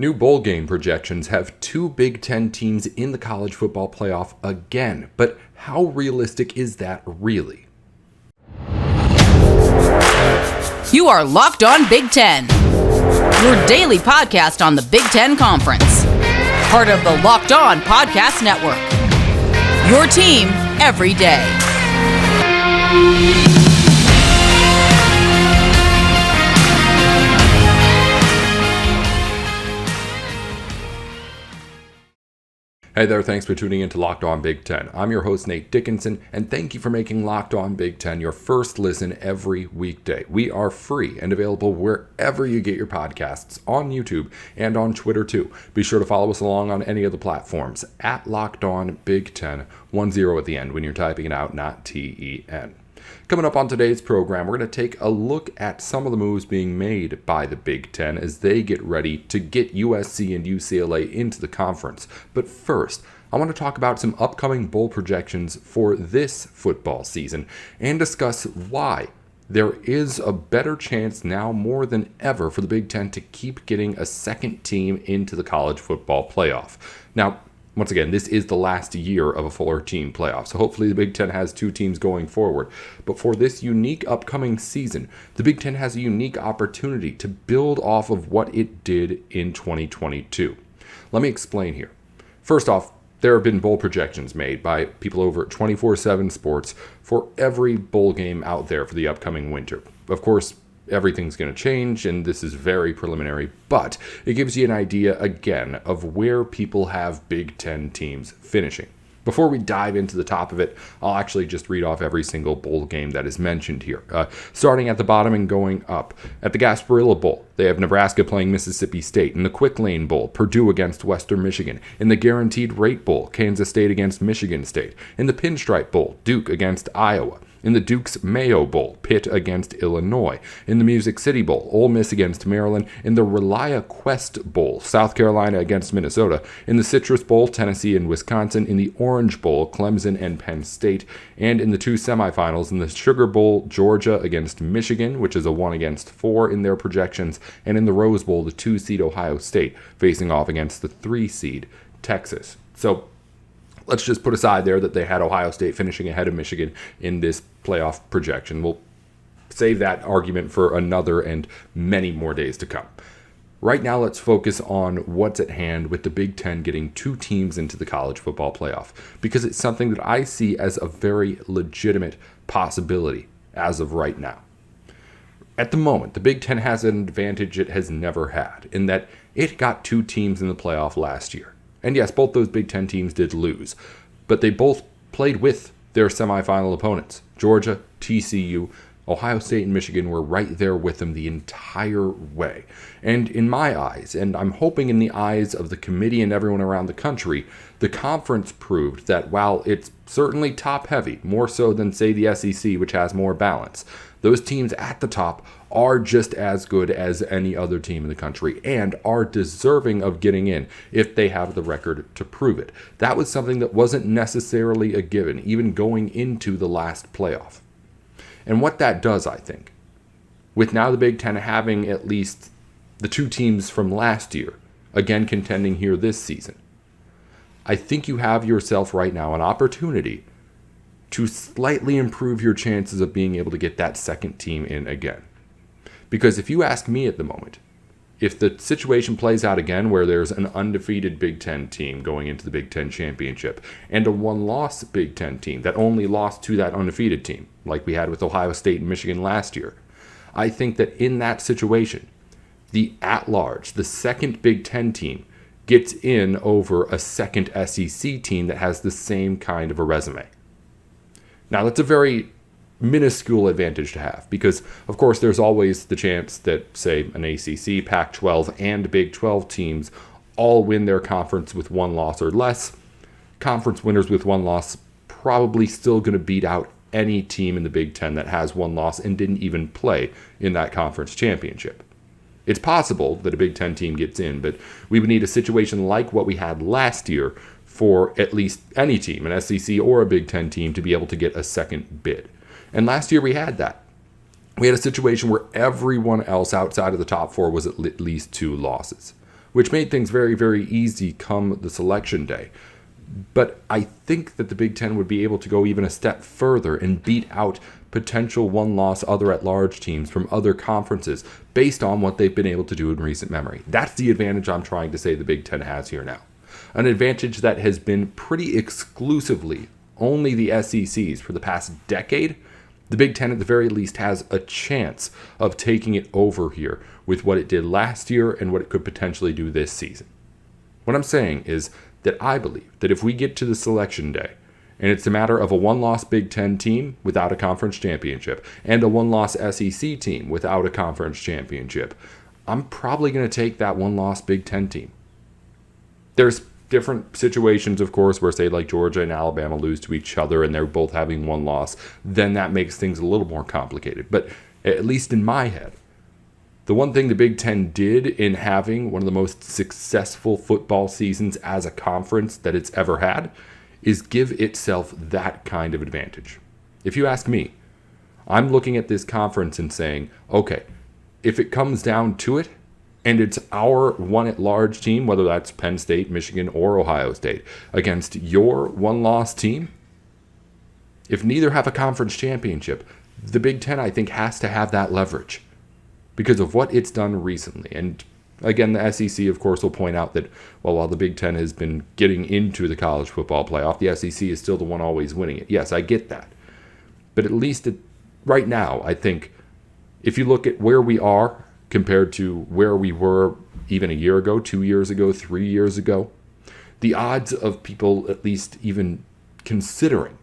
New bowl game projections have two Big Ten teams in the college football playoff again, but how realistic is that really? You are Locked On Big Ten, your daily podcast on the Big Ten Conference. Part of the Locked On Podcast Network, your team every day. Hey there, thanks for tuning in to Locked On Big Ten. I'm your host, Nate Dickinson, and thank you for making Locked On Big Ten your first listen every weekday. We are free and available wherever you get your podcasts, on YouTube and on Twitter too. Be sure to follow us along on any of the platforms, at Locked On Big Ten, 10 at the end when you're typing it out, not T-E-N. Coming up on today's program, we're going to take a look at some of the moves being made by the Big Ten as they get ready to get USC and UCLA into the conference. But first, I want to talk about some upcoming bowl projections for this football season and discuss why there is a better chance now more than ever for the Big Ten to keep getting a second team into the college football playoff. Now, once again, this is the last year of a 4-team playoff, so hopefully the Big Ten has two teams going forward. But for this unique upcoming season, the Big Ten has a unique opportunity to build off of what it did in 2022. Let me explain here. First off, there have been bowl projections made by people over at 24/7 Sports for every bowl game out there for the upcoming winter. Of course, everything's going to change, and this is very preliminary, but it gives you an idea, again, of where people have Big Ten teams finishing. Before we dive into the top of it, I'll actually just read off every single bowl game that is mentioned here. Starting at the bottom and going up. At the Gasparilla Bowl, they have Nebraska playing Mississippi State. In the Quick Lane Bowl, Purdue against Western Michigan. In the Guaranteed Rate Bowl, Kansas State against Michigan State. In the Pinstripe Bowl, Duke against Iowa. In the Duke's Mayo Bowl, Pitt against Illinois. In the Music City Bowl, Ole Miss against Maryland. In the Relia Quest Bowl, South Carolina against Minnesota. In the Citrus Bowl, Tennessee and Wisconsin. In the Orange Bowl, Clemson and Penn State. And in the two semifinals, in the Sugar Bowl, Georgia against Michigan, which is a 1-4 in their projections. And in the Rose Bowl, the 2-seed Ohio State facing off against the 3-seed Texas. So let's just put aside there that they had Ohio State finishing ahead of Michigan in this playoff projection. We'll save that argument for another and many more days to come. Right now, let's focus on what's at hand with the Big Ten getting two teams into the college football playoff, because it's something that I see as a very legitimate possibility as of right now. At the moment, the Big Ten has an advantage it has never had, in that it got two teams in the playoff last year. And yes, both those Big Ten teams did lose, but they both played with their semifinal opponents. Georgia, TCU, Ohio State, and Michigan were right there with them the entire way. And in my eyes, and I'm hoping in the eyes of the committee and everyone around the country, the conference proved that while it's certainly top-heavy, more so than, say, the SEC, which has more balance, those teams at the top are just as good as any other team in the country and are deserving of getting in if they have the record to prove it. That was something that wasn't necessarily a given, even going into the last playoff. And what that does, I think, with now the Big Ten having at least the two teams from last year, again contending here this season, I think you have yourself right now an opportunity to slightly improve your chances of being able to get that second team in again. Because if you ask me at the moment, if the situation plays out again where there's an undefeated Big Ten team going into the Big Ten championship and a one-loss Big Ten team that only lost to that undefeated team, like we had with Ohio State and Michigan last year, I think that in that situation, the at-large, the second Big Ten team, gets in over a second SEC team that has the same kind of a resume. Now, that's a very minuscule advantage to have because, of course, there's always the chance that, say, an ACC, Pac-12, and Big 12 teams all win their conference with one loss or less. Conference winners with one loss probably still going to beat out any team in the Big Ten that has one loss and didn't even play in that conference championship. It's possible that a Big Ten team gets in, but we would need a situation like what we had last year for at least any team, an SEC or a Big Ten team, to be able to get a second bid. And last year we had that. We had a situation where everyone else outside of the top four was at least two losses. which made things very, very easy come the selection day. But I think that the Big Ten would be able to go even a step further and beat out potential one-loss other at-large teams from other conferences based on what they've been able to do in recent memory. That's the advantage I'm trying to say the Big Ten has here now. An advantage that has been pretty exclusively only the SEC's for the past decade. The Big Ten at the very least has a chance of taking it over here with what it did last year and what it could potentially do this season. What I'm saying is that I believe that if we get to the selection day, and it's a matter of a one-loss Big Ten team without a conference championship and a one-loss SEC team without a conference championship, I'm probably going to take that one-loss Big Ten team. There's different situations, of course, where say like Georgia and Alabama lose to each other and they're both having one loss. Then that makes things a little more complicated. But at least in my head, the one thing the Big Ten did in having one of the most successful football seasons as a conference that it's ever had is give itself that kind of advantage. If you ask me, I'm looking at this conference and saying, okay, if it comes down to it, and it's our one at-large team, whether that's Penn State, Michigan, or Ohio State, against your one-loss team, if neither have a conference championship, the Big Ten, I think, has to have that leverage because of what it's done recently. And again, the SEC, of course, will point out that, well, while the Big Ten has been getting into the college football playoff, the SEC is still the one always winning it. Yes, I get that. But at least right now, I think if you look at where we are compared to where we were even a year ago, 2 years ago, 3 years ago, the odds of people at least even considering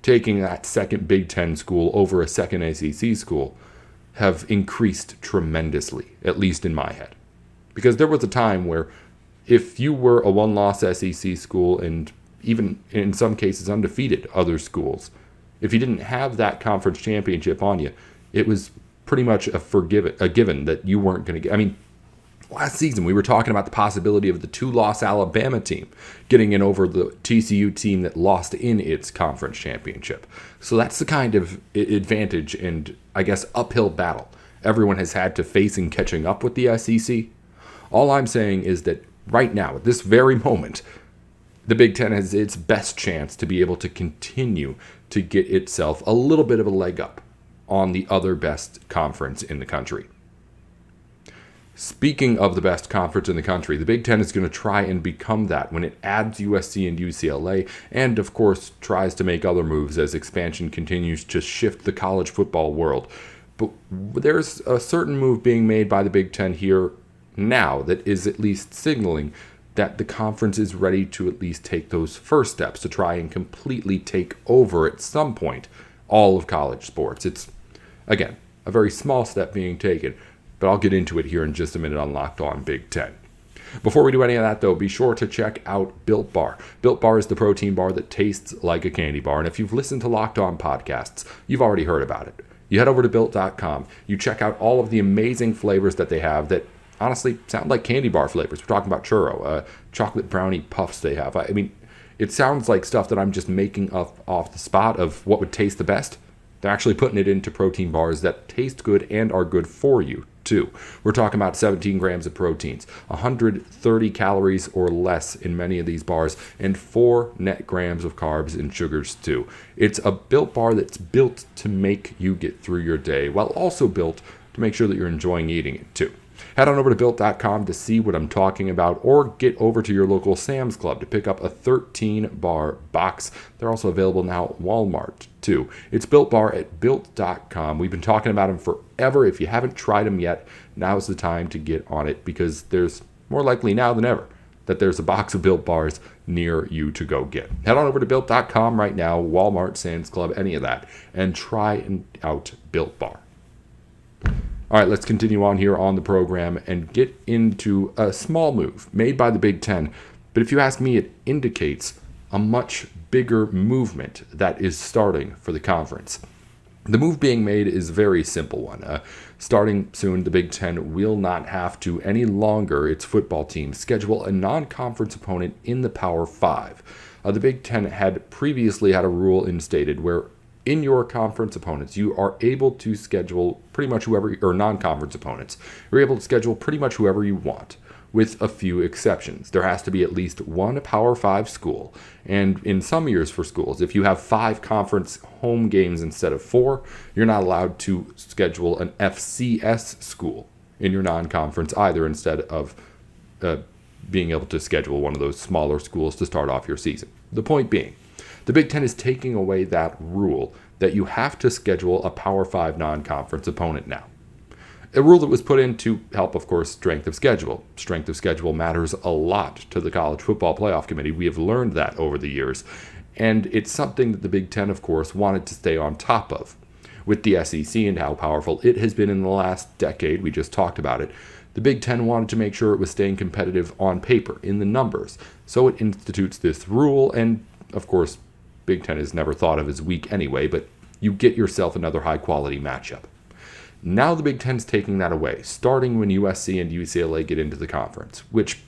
taking that second Big Ten school over a second ACC school have increased tremendously, at least in my head. Because there was a time where if you were a one-loss SEC school and even in some cases undefeated other schools, if you didn't have that conference championship on you, it was pretty much a given that you weren't going to get. I mean, last season we were talking about the possibility of the two-loss Alabama team getting in over the TCU team that lost in its conference championship. So that's the kind of advantage and, I guess, uphill battle everyone has had to face in catching up with the SEC. All I'm saying is that right now, at this very moment, the Big Ten has its best chance to be able to continue to get itself a little bit of a leg up on the other best conference in the country. Speaking of the best conference in the country, the Big Ten is going to try and become that when it adds USC and UCLA and, of course, tries to make other moves as expansion continues to shift the college football world. But there's a certain move being made by the Big Ten here now that is at least signaling that the conference is ready to at least take those first steps to try and completely take over at some point all of college sports. It's, again, a very small step being taken, but I'll get into it here in just a minute on Locked On Big Ten. Before we do any of that, though, be sure to check out Built Bar. Built Bar is the protein bar that tastes like a candy bar, and if you've listened to Locked On podcasts, you've already heard about it. You head over to Built.com, you check out all of the amazing flavors that they have that honestly sound like candy bar flavors. We're talking about churro, chocolate brownie puffs they have. I mean, it sounds like stuff that I'm just making up off the spot of what would taste the best. They're actually putting it into protein bars that taste good and are good for you, too. We're talking about 17 grams of proteins, 130 calories or less in many of these bars, and 4 net grams of carbs and sugars, too. It's a Built Bar that's built to make you get through your day, while also built to make sure that you're enjoying eating it, too. Head on over to Built.com to see what I'm talking about, or get over to your local Sam's Club to pick up a 13-bar box. They're also available now at Walmart, too. It's Built Bar at Built.com. We've been talking about them forever. If you haven't tried them yet, now's the time to get on it, because there's more likely now than ever that there's a box of Built Bars near you to go get. Head on over to Built.com right now, Walmart, Sam's Club, any of that, and try out Built Bar. All right, let's continue on here on the program and get into a small move made by the Big Ten. But if you ask me, it indicates a much bigger movement that is starting for the conference. The move being made is a very simple one. Starting soon, the Big Ten will not have to any longer, its football team, schedule a non-conference opponent in the Power 5. The Big Ten had previously had a rule instated where in your conference opponents, you are able to schedule pretty much whoever, or non-conference opponents, you're able to schedule pretty much whoever you want. with a few exceptions. There has to be at least one Power 5 school. And in some years for schools, if you have 5 conference home games instead of 4, you're not allowed to schedule an FCS school in your non-conference either, instead of being able to schedule one of those smaller schools to start off your season. The point being, the Big Ten is taking away that rule that you have to schedule a Power 5 non-conference opponent now. A rule that was put in to help, of course, strength of schedule. Strength of schedule matters a lot to the College Football Playoff Committee. We have learned that over the years. And it's something that the Big Ten, of course, wanted to stay on top of. With the SEC and how powerful it has been in the last decade, we just talked about it, the Big Ten wanted to make sure it was staying competitive on paper, in the numbers. So it institutes this rule, and, of course, Big Ten is never thought of as weak anyway, but you get yourself another high-quality matchup. Now the Big Ten's taking that away, starting when USC and UCLA get into the conference, which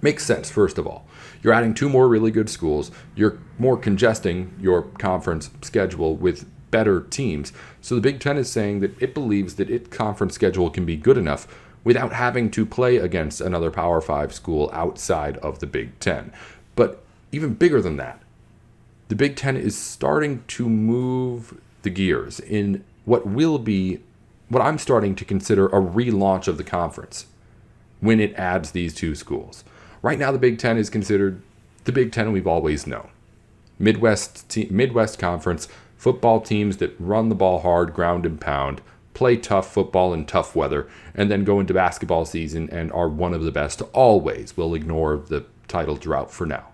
makes sense, first of all. You're adding 2 more really good schools. You're more congesting your conference schedule with better teams. So the Big Ten is saying that it believes that its conference schedule can be good enough without having to play against another Power 5 school outside of the Big Ten. But even bigger than that, the Big Ten is starting to move the gears in what will be what I'm starting to consider a relaunch of the conference when it adds these 2 schools. Right now, the Big Ten is considered the Big Ten we've always known. Midwest Conference, football teams that run the ball hard, ground and pound, play tough football in tough weather, and then go into basketball season and are one of the best always. We'll ignore the title drought for now.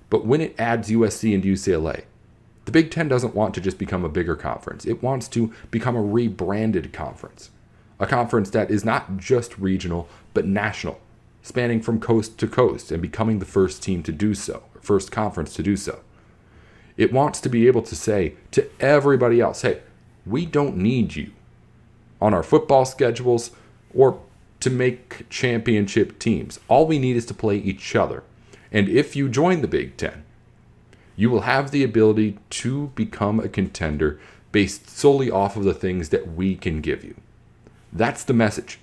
But when it adds USC and UCLA, the Big Ten doesn't want to just become a bigger conference. It wants to become a rebranded conference. A conference that is not just regional, but national, spanning from coast to coast and becoming the first team to do so, or first conference to do so. It wants to be able to say to everybody else, hey, we don't need you on our football schedules or to make championship teams. All we need is to play each other. And if you join the Big Ten, you will have the ability to become a contender based solely off of the things that we can give you. That's the message.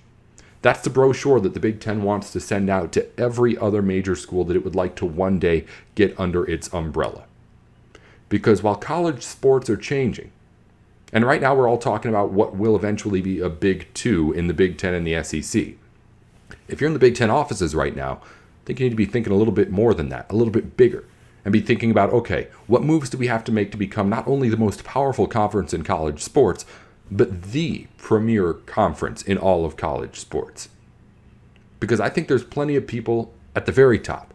That's the brochure that the Big Ten wants to send out to every other major school that it would like to one day get under its umbrella. Because while college sports are changing, and right now we're all talking about what will eventually be a Big Two in the Big Ten and the SEC. If you're in the Big Ten offices right now, I think you need to be thinking a little bit more than that, a little bit bigger, and be thinking about, okay, what moves do we have to make to become not only the most powerful conference in college sports, but the premier conference in all of college sports? Because I think there's plenty of people at the very top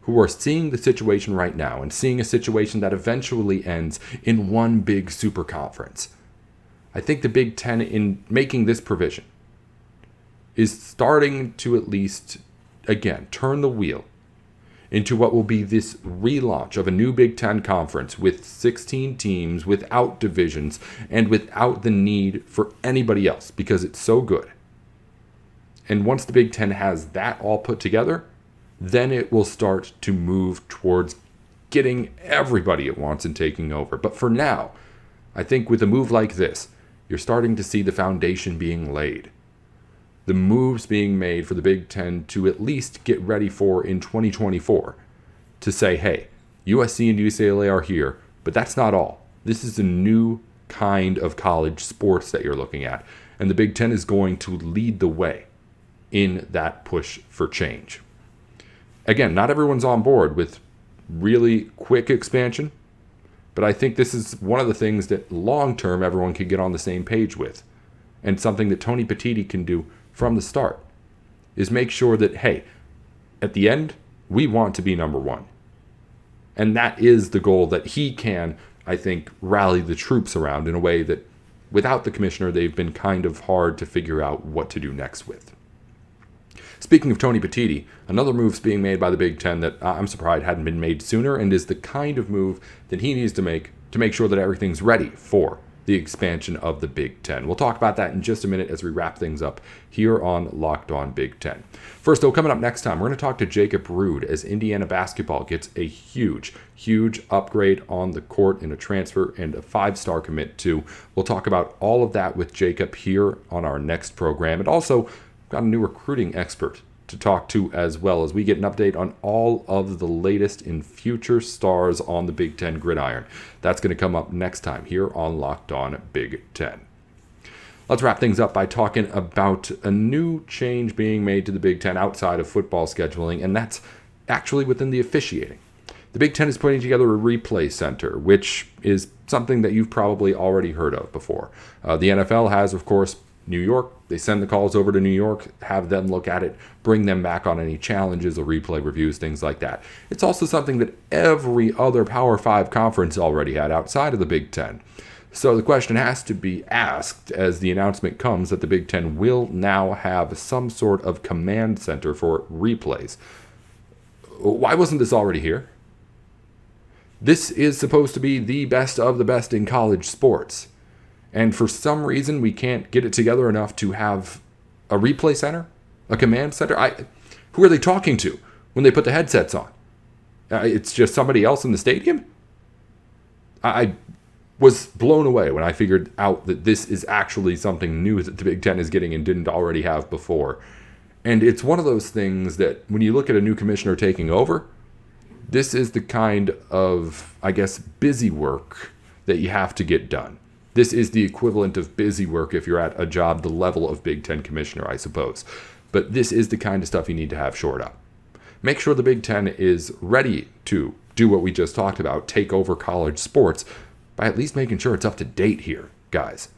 who are seeing the situation right now and seeing a situation that eventually ends in one big super conference. I think the Big Ten, in making this provision, is starting to at least, again, turn the wheel into what will be this relaunch of a new Big Ten conference with 16 teams, without divisions, and without the need for anybody else, because it's so good. And once the Big Ten has that all put together, then it will start to move towards getting everybody it wants and taking over. But for now, I think with a move like this, you're starting to see the foundation being laid. The moves being made for the Big Ten to at least get ready for in 2024 to say, hey, USC and UCLA are here, but that's not all. This is a new kind of college sports that you're looking at, and the Big Ten is going to lead the way in that push for change. Again, not everyone's on board with really quick expansion, but I think this is one of the things that long-term everyone can get on the same page with, and something that Tony Petitti can do from the start is make sure that, hey, at the end, we want to be number one. And that is the goal that he can, I think, rally the troops around in a way that without the commissioner, they've been kind of hard to figure out what to do next with. Speaking of Tony Petitti, another move's being made by the Big Ten that I'm surprised hadn't been made sooner, and is the kind of move that he needs to make sure that everything's ready for the expansion of the Big Ten. We'll talk about that in just a minute as we wrap things up here on Locked On Big Ten. First, though, coming up next time, we're going to talk to Jacob Rude as Indiana basketball gets a huge upgrade on the court in a transfer and a 5-star commit too. We'll talk about all of that with Jacob here on our next program. And also, got a new recruiting expert to talk to as well as we get an update on all of the latest in future stars on the Big Ten gridiron. That's going to come up next time here on Locked On Big Ten. Let's wrap things up by talking about a new change being made to the Big Ten outside of football scheduling, and that's actually within the officiating. The Big Ten is putting together a replay center, which is something that you've probably already heard of before. The NFL has, of course, New York. They send the calls over to New York, have them look at it, bring them back on any challenges or replay reviews, things like that. It's also something that every other Power 5 conference already had outside of the Big Ten. So the question has to be asked as the announcement comes that the Big Ten will now have some sort of command center for replays. Why wasn't this already here? This is supposed to be the best of the best in college sports. And for some reason, we can't get it together enough to have a replay center, a command center. Who are they talking to when they put the headsets on? It's just somebody else in the stadium? I was blown away when I figured out that this is actually something new that the Big Ten is getting and didn't already have before. And it's one of those things that when you look at a new commissioner taking over, this is the kind of, I guess, busy work that you have to get done. This is the equivalent of busy work if you're at a job the level of Big Ten commissioner, I suppose. But this is the kind of stuff you need to have shored up. Make sure the Big Ten is ready to do what we just talked about, take over college sports, by at least making sure it's up to date here, guys.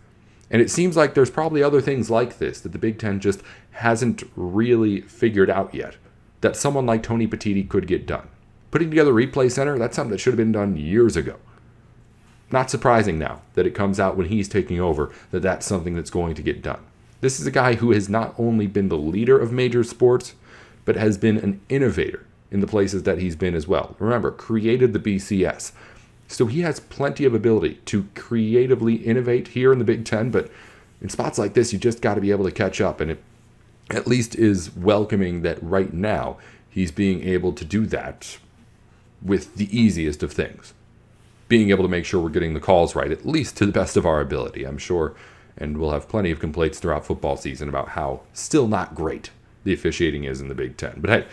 And it seems like there's probably other things like this that the Big Ten just hasn't really figured out yet, that someone like Tony Petitti could get done. Putting together a replay center, that's something that should have been done years ago. Not surprising now that it comes out when he's taking over that that's something that's going to get done. This is a guy who has not only been the leader of major sports, but has been an innovator in the places that he's been as well. Remember, created the BCS. So he has plenty of ability to creatively innovate here in the Big Ten, but in spots like this, you just got to be able to catch up. And it at least is welcoming that right now he's being able to do that with the easiest of things. Being able to make sure we're getting the calls right, at least to the best of our ability, I'm sure. And we'll have plenty of complaints throughout football season about how still not great the officiating is in the Big Ten. But hey,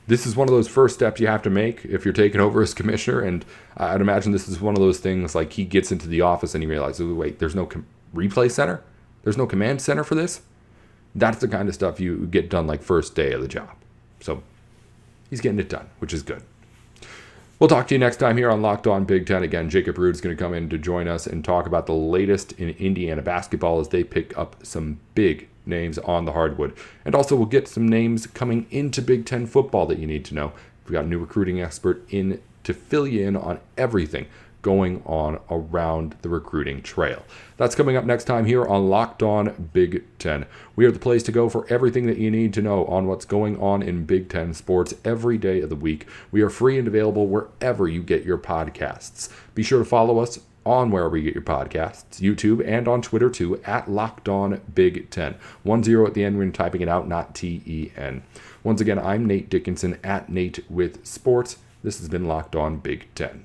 this is one of those first steps you have to make if you're taking over as commissioner, and I'd imagine this is one of those things like he gets into the office and he realizes, oh, wait, there's no replay center? There's no command center for this? That's the kind of stuff you get done like first day of the job. So he's getting it done, which is good. We'll talk to you next time here on Locked On Big Ten. Again, Jacob Rude's going to come in to join us and talk about the latest in Indiana basketball as they pick up some big names on the hardwood. And also we'll get some names coming into Big Ten football that you need to know. We've got a new recruiting expert in to fill you in on everything going on around the recruiting trail. That's coming up next time here on Locked On Big Ten. We are the place to go for everything that you need to know on what's going on in Big Ten sports every day of the week. We are free and available wherever you get your podcasts. Be sure to follow us on wherever you get your podcasts, YouTube, and on Twitter too, at Locked On Big Ten. 10 at the end when you're typing it out, not TEN. Once again, I'm Nate Dickinson at Nate with Sports. This has been Locked On Big Ten.